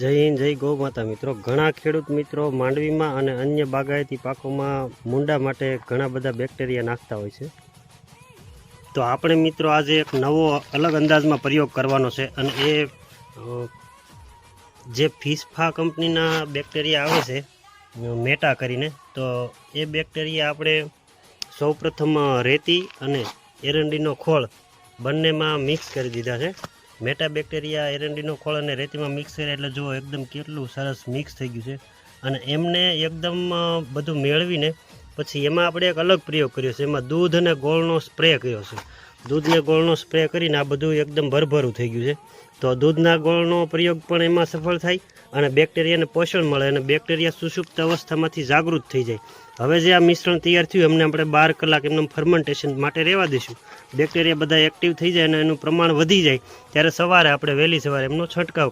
જય હિન્દ, જય ગૌ માતા મિત્રો. ઘણા ખેડૂત મિત્રો માંડવીમાં અને અન્ય બાગાયતી પાકોમાં મૂંડા માટે ઘણા બધા બેક્ટેરિયા નાખતા હોય છે. તો આપણે મિત્રો આજે એક નવો અલગ અંદાજમાં પ્રયોગ કરવાનો છે, અને એ જે ફિશફા કંપનીના બેક્ટેરિયા આવે છે મેટા કરીને, તો એ બેક્ટેરિયા આપણે સૌપ્રથમ રેતી અને એરંડીનો ખોળ બંનેમાં મિક્સ કરી દીધા છે. મેટા બેક્ટેરિયા એરંડીનો ખોળ અને રેતીમાં મિક્સ કર્યા એટલે જુઓ એકદમ કેટલું સરસ મિક્સ થઈ ગયું છે. અને એમને એકદમ બધું મેળવીને પછી એમાં આપણે એક અલગ પ્રયોગ કર્યો છે. એમાં દૂધ અને ગોળનો સ્પ્રે કર્યો છે. દૂધ ને ગોળનો સ્પ્રે કરીને આ બધું એકદમ ભરભરું થઈ ગયું છે. તો દૂધના ગોળનો પ્રયોગ પણ એમાં સફળ થાય અને બેક્ટેરિયાને પોષણ મળે અને બેક્ટેરિયા સુષુપ્ત અવસ્થામાંથી જાગૃત થઈ જાય. હવે જે આ મિશ્રણ તૈયાર થયું એમને આપણે 12 કલાક એમને ફર્મેન્ટેશન માટે રહેવા દઈશું. બેક્ટેરિયા બધા એક્ટિવ થઈ જાય અને એનું પ્રમાણ વધી જાય ત્યારે સવારે આપણે વહેલી સવારે એમનો છંટકાવ